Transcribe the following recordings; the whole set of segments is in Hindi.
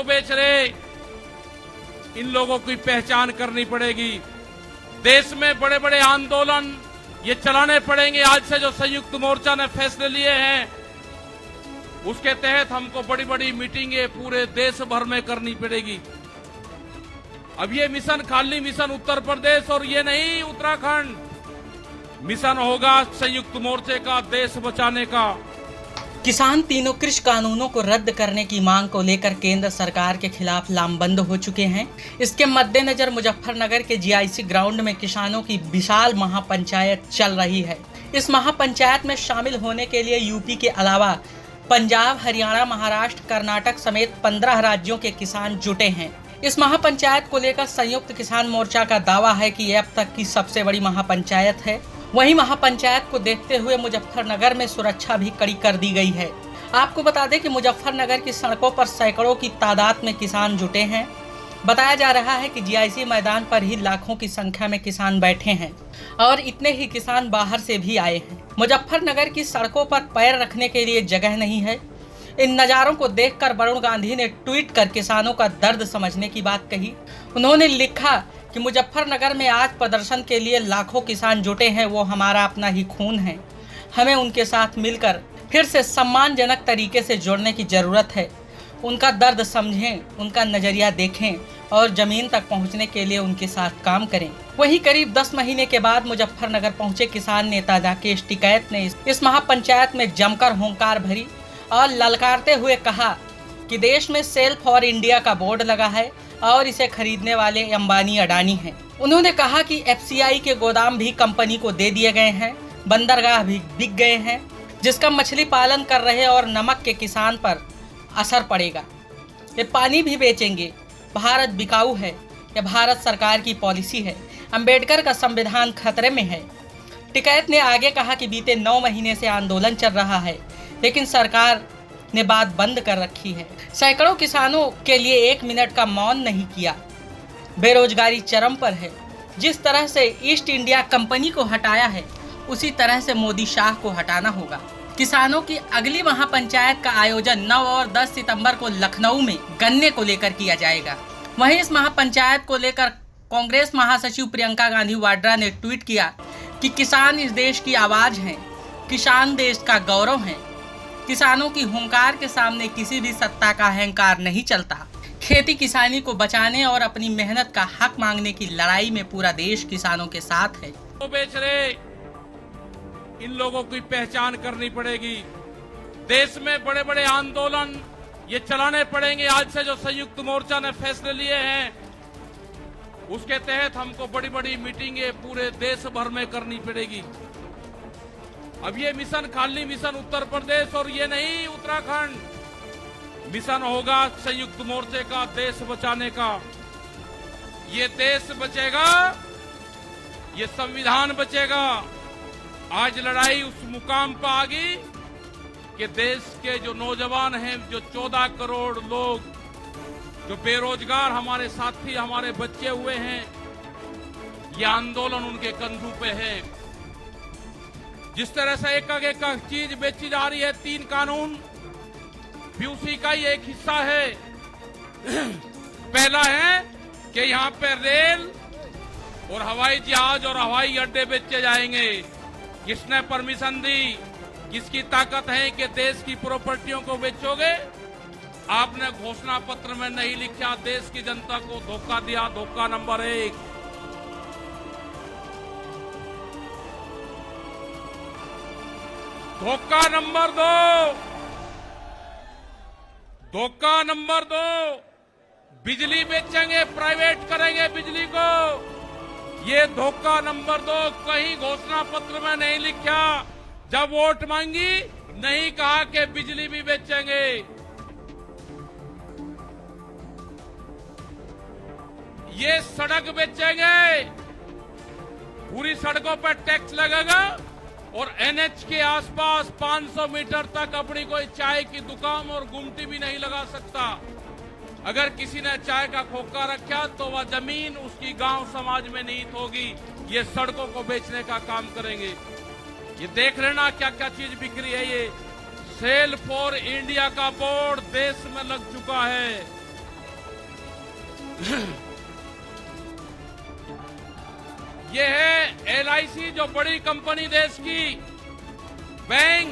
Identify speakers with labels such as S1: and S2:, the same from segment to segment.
S1: तो बेच रहे, इन लोगों की पहचान करनी पड़ेगी। देश में बड़े बड़े आंदोलन ये चलाने पड़ेंगे। आज से जो संयुक्त मोर्चा ने फैसले लिए हैं उसके तहत हमको बड़ी बड़ी मीटिंगें पूरे देश भर में करनी पड़ेगी। अब ये मिशन खाली मिशन उत्तर प्रदेश और ये नहीं उत्तराखंड, मिशन होगा संयुक्त मोर्चे का देश बचाने का।
S2: किसान तीनों कृषि कानूनों को रद्द करने की मांग को लेकर केंद्र सरकार के खिलाफ लामबंद हो चुके हैं। इसके मद्देनजर मुजफ्फरनगर के जीआईसी ग्राउंड में किसानों की विशाल महापंचायत चल रही है। इस महापंचायत में शामिल होने के लिए यूपी के अलावा पंजाब, हरियाणा, महाराष्ट्र, कर्नाटक समेत 15 राज्यों के किसान जुटे हैं। इस महापंचायत को लेकर संयुक्त किसान मोर्चा का दावा है कि यह अब तक की सबसे बड़ी महापंचायत है। वहीं महापंचायत को देखते हुए मुजफ्फरनगर में सुरक्षा भी कड़ी कर दी गई है। आपको बता दें कि मुजफ्फरनगर की सड़कों पर सैकड़ों की तादाद में किसान जुटे हैं। बताया जा रहा है कि जीआईसी मैदान पर ही लाखों की संख्या में किसान बैठे हैं और इतने ही किसान बाहर से भी आए हैं। मुजफ्फरनगर की सड़कों पर पैर रखने के लिए जगह नहीं है। इन नज़ारों को देखकर वरुण गांधी ने ट्वीट कर किसानों का दर्द समझने की बात कही। उन्होंने लिखा कि मुजफ्फरनगर में आज प्रदर्शन के लिए लाखों किसान जुटे हैं, वो हमारा अपना ही खून है। हमें उनके साथ मिलकर फिर से सम्मानजनक तरीके से जोड़ने की ज़रूरत है। उनका दर्द समझें, उनका नज़रिया देखें और ज़मीन तक पहुंचने के लिए उनके साथ काम करें। वहीं करीब 10 महीने के बाद मुजफ्फरनगर पहुंचे किसान नेता राकेश टिकैत ने इस महापंचायत में जमकर होंकार भरी और ललकारते हुए कहा कि देश में सेल फॉर इंडिया का बोर्ड लगा है और इसे खरीदने वाले अंबानी अडानी हैं। उन्होंने कहा कि एफसीआई के गोदाम भी कंपनी को दे दिए गए हैं, बंदरगाह भी बिक गए हैं, जिसका मछली पालन कर रहे और नमक के किसान पर असर पड़ेगा। ये पानी भी बेचेंगे। भारत बिकाऊ है, यह भारत सरकार की पॉलिसी है। अंबेडकर का संविधान खतरे में है। टिकैत ने आगे कहा कि बीते 9 महीने से आंदोलन चल रहा है, लेकिन सरकार ने बात बंद कर रखी है। सैकड़ों किसानों के लिए 1 मिनट का मौन नहीं किया। बेरोजगारी चरम पर है। जिस तरह से ईस्ट इंडिया कंपनी को हटाया है, उसी तरह से मोदी शाह को हटाना होगा। किसानों की अगली महापंचायत का आयोजन 9 और 10 सितंबर को लखनऊ में गन्ने को लेकर किया जाएगा। वहीं इस महापंचायत को लेकर कांग्रेस महासचिव प्रियंका गांधी वाड्रा ने ट्वीट किया कि किसान इस देश की आवाज हैं, किसान देश का गौरव हैं। किसानों की हुंकार के सामने किसी भी सत्ता का अहंकार नहीं चलता। खेती किसानी को बचाने और अपनी मेहनत का हक मांगने की लड़ाई में पूरा देश किसानों के साथ है।
S1: तो बेच रहे, इन लोगों की पहचान करनी पड़ेगी। देश में बड़े बड़े आंदोलन ये चलाने पड़ेंगे। आज से जो संयुक्त मोर्चा ने फैसले लिए हैं उसके तहत हमको बड़ी बड़ी मीटिंगें पूरे देश भर में करनी पड़ेगी। अब ये मिशन खाली मिशन उत्तर प्रदेश और ये नहीं उत्तराखंड, मिशन होगा संयुक्त मोर्चे का देश बचाने का। ये देश बचेगा, ये संविधान बचेगा। आज लड़ाई उस मुकाम पर आ गई कि देश के जो नौजवान हैं, जो 14 करोड़ लोग जो बेरोजगार हमारे साथी, हमारे बच्चे हुए हैं, ये आंदोलन उनके कंधों पे है। जिस तरह से एक चीज बेची जा रही है, 3 कानून भी उसी का ही एक हिस्सा है। पहला है कि यहाँ पे रेल और हवाई जहाज और हवाई अड्डे बेचे जाएंगे। किसने परमिशन दी? किसकी ताकत है कि देश की प्रॉपर्टियों को बेचोगे? आपने घोषणा पत्र में नहीं लिखा, देश की जनता को धोखा दिया। धोखा नंबर 1। धोखा नंबर 2, धोखा नंबर 2, बिजली बेचेंगे, प्राइवेट करेंगे बिजली को। ये धोखा नंबर 2 कहीं घोषणा पत्र में नहीं लिखा। जब वोट मांगी नहीं कहा कि बिजली भी बेचेंगे। ये सड़क बेचेंगे, पूरी सड़कों पर टैक्स लगेगा और एनएच के आसपास 500 मीटर तक अपनी कोई चाय की दुकान और गुमटी भी नहीं लगा सकता। अगर किसी ने चाय का खोखा रखा तो वह जमीन उसकी गांव समाज में निहित होगी। ये सड़कों को बेचने का काम करेंगे। ये देख लेना क्या क्या चीज बिक्री है। ये सेल फॉर इंडिया का बोर्ड देश में लग चुका है। ये है LIC, जो बड़ी कंपनी देश की, बैंक,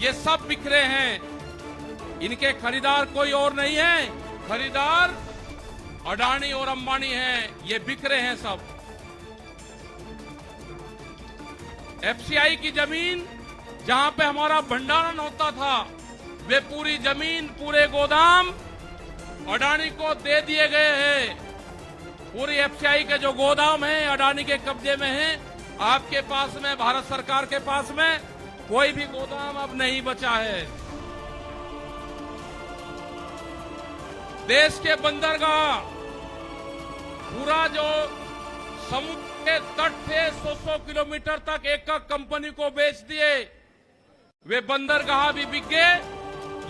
S1: ये सब बिखरे हैं। इनके खरीदार कोई और नहीं है, खरीदार अडानी और अंबानी हैं। ये बिखरे हैं सब। FCI की जमीन, जहां पे हमारा भंडारण होता था, वे पूरी जमीन, पूरे गोदाम अडानी को दे दिए गए हैं। पूरी FCI के जो गोदाम हैं अडानी के कब्जे में हैं। आपके पास में, भारत सरकार के पास में कोई भी गोदाम अब नहीं बचा है। देश के बंदरगाह, पूरा जो समुद्र के तट थे 100 किलोमीटर तक एक कंपनी को बेच दिए। वे बंदरगाह भी बिक गए।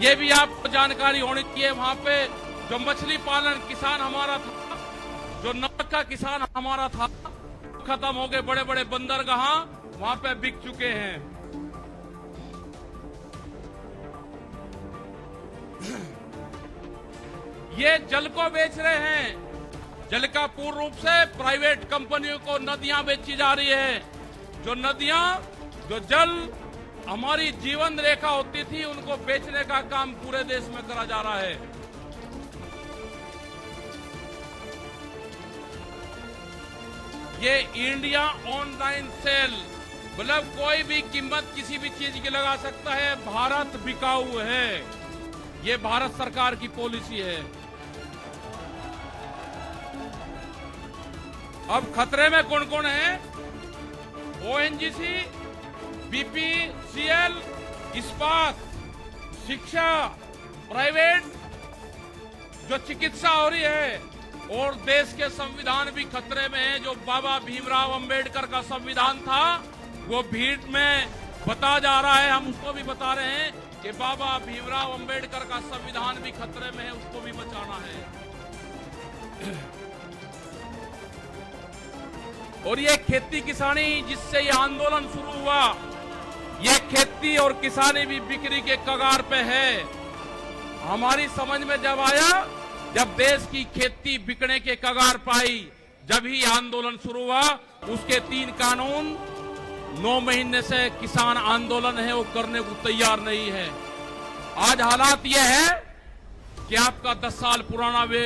S1: ये भी आपको जानकारी होनी चाहिए। वहां पे जो मछली पालन किसान हमारा था, जो नमक का किसान हमारा था, खत्म हो गए। बड़े बड़े बंदरगाह वहां पे बिक चुके हैं। ये जल को बेच रहे हैं। जल का पूर्ण रूप से प्राइवेट कंपनियों को नदियां बेची जा रही है। जो नदियां, जो जल हमारी जीवन रेखा होती थी, उनको बेचने का काम पूरे देश में करा जा रहा है। ये इंडिया ऑनलाइन सेल, मतलब कोई भी कीमत किसी भी चीज की लगा सकता है। भारत बिकाऊ है। ये भारत सरकार की पॉलिसी है। अब खतरे में कौन कौन है? ONGC, BPCL, इस्पात, शिक्षा, प्राइवेट, जो चिकित्सा हो रही है, और देश के संविधान भी खतरे में है। जो बाबा भीमराव अंबेडकर का संविधान था, वो भीड़ में बता जा रहा है। हम उसको भी बता रहे हैं कि बाबा भीमराव अंबेडकर का संविधान भी खतरे में है, उसको भी बचाना है। और ये खेती किसानी, जिससे ये आंदोलन शुरू हुआ, ये खेती और किसानी भी बिक्री के कगार पे है। हमारी समझ में जब आया, जब देश की खेती बिकने के कगार पाई, जब ही आंदोलन शुरू हुआ। उसके 3 कानून 9 महीने से किसान आंदोलन है, वो करने को तैयार नहीं है। आज हालात ये है कि आपका 10 साल पुराना, वे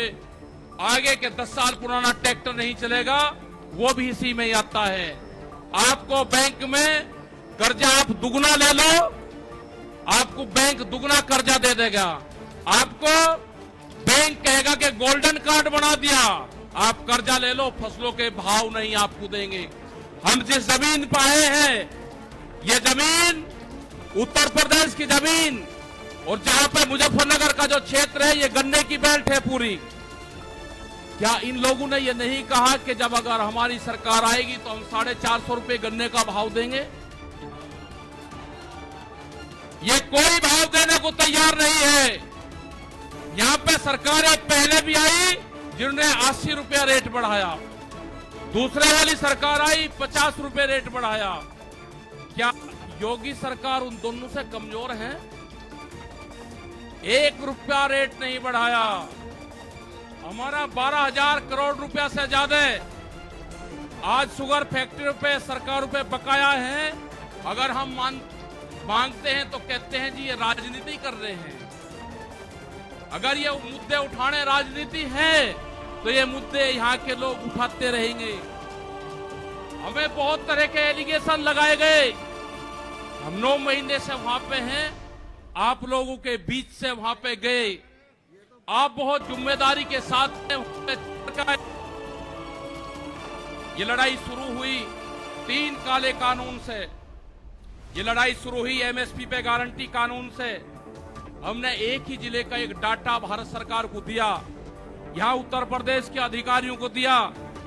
S1: आगे के 10 साल पुराना ट्रैक्टर नहीं चलेगा, वो भी इसी में ही आता है। आपको बैंक में कर्जा आप दुगना ले लो, आपको बैंक दुगना कर्जा दे देगा। आपको बैंक कहेगा कि गोल्डन कार्ड बना दिया, आप कर्जा ले लो, फसलों के भाव नहीं आपको देंगे। हम जिस जमीन पर आए हैं, ये जमीन उत्तर प्रदेश की जमीन, और जहां पर मुजफ्फरनगर का जो क्षेत्र है, ये गन्ने की बेल्ट है पूरी। क्या इन लोगों ने ये नहीं कहा कि जब अगर हमारी सरकार आएगी तो हम 450 रुपए गन्ने का भाव देंगे? ये कोई भाव देने को तैयार नहीं है। यहां पे सरकारें पहले भी आई जिन्होंने 80 रुपया रेट बढ़ाया, दूसरे वाली सरकार आई 50 रुपए रेट बढ़ाया। क्या योगी सरकार उन दोनों से कमजोर है? 1 रुपया रेट नहीं बढ़ाया। हमारा 12,000 करोड़ रुपया से ज्यादा आज शुगर फैक्ट्रियों पे, सरकारों पे बकाया है। अगर हम मांगते हैं तो कहते हैं जी ये राजनीति कर रहे हैं। अगर ये मुद्दे उठाने राजनीति है तो ये मुद्दे यहाँ के लोग उठाते रहेंगे। हमें बहुत तरह के एलिगेशन लगाए गए। हम 9 महीने से वहां पे हैं, आप लोगों के बीच से वहां पे गए। आप बहुत जिम्मेदारी के साथ ये लड़ाई शुरू हुई 3 काले कानून से। ये लड़ाई शुरू हुई MSP पे गारंटी कानून से। हमने एक ही जिले का एक डाटा भारत सरकार को दिया, यहां उत्तर प्रदेश के अधिकारियों को दिया,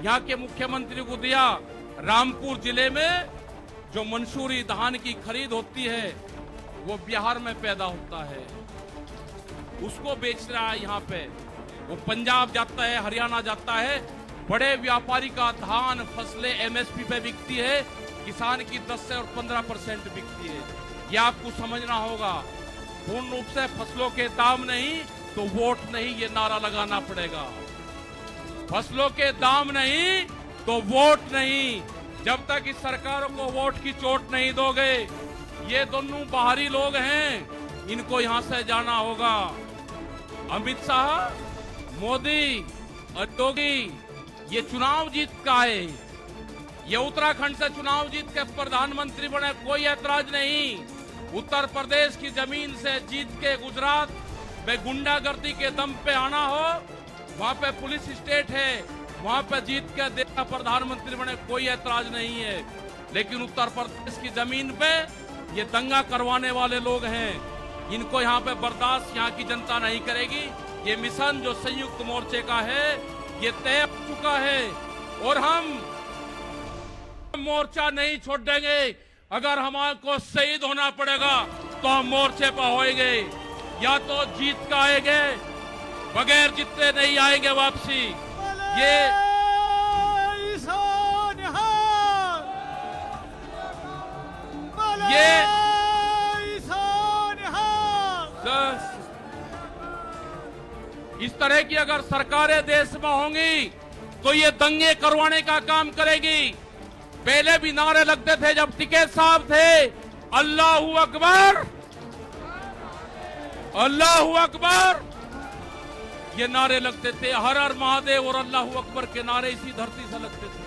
S1: यहां के मुख्यमंत्री को दिया। रामपुर जिले में जो मंसूरी धान की खरीद होती है वो बिहार में पैदा होता है, उसको बेच रहा है यहाँ पे। वो पंजाब जाता है, हरियाणा जाता है। बड़े व्यापारी का धान, फसलें MSP पे बिकती है, किसान की 10 से और 15% बिकती है। ये आपको समझना होगा। पूर्ण रूप से फसलों के दाम नहीं तो वोट नहीं, ये नारा लगाना पड़ेगा। फसलों के दाम नहीं तो वोट नहीं। जब तक इस सरकार को वोट की चोट नहीं दोगे, ये दोनों बाहरी लोग हैं, इनको यहां से जाना होगा। अमित शाह, मोदी, योगी, ये चुनाव जीत का है। ये उत्तराखंड से चुनाव जीत के प्रधानमंत्री बने, कोई ऐतराज नहीं। उत्तर प्रदेश की जमीन से जीत के गुजरात में गुंडागर्दी के दम पे आना हो, वहां पे पुलिस स्टेट है, वहां पे जीत के देश का प्रधानमंत्री बने, कोई ऐतराज नहीं है। लेकिन उत्तर प्रदेश की जमीन पे ये दंगा करवाने वाले लोग हैं, इनको यहाँ पे बर्दाश्त यहाँ की जनता नहीं करेगी। ये मिशन जो संयुक्त मोर्चे का है, ये तय हो चुका है और हम मोर्चा नहीं छोड़ देंगे। अगर हमारे शहीद होना पड़ेगा तो हम मोर्चे पर होएंगे, या तो जीत का आएंगे, बगैर जीते नहीं आएंगे वापसी। इस तरह की अगर सरकारें देश में होंगी तो ये दंगे करवाने का काम करेगी। पहले भी नारे लगते थे जब टिकैत साहब थे, अल्लाहू अकबर, अल्लाहू अकबर, ये नारे लगते थे। हर हर महादेव और अल्लाहू अकबर के नारे इसी धरती से लगते थे।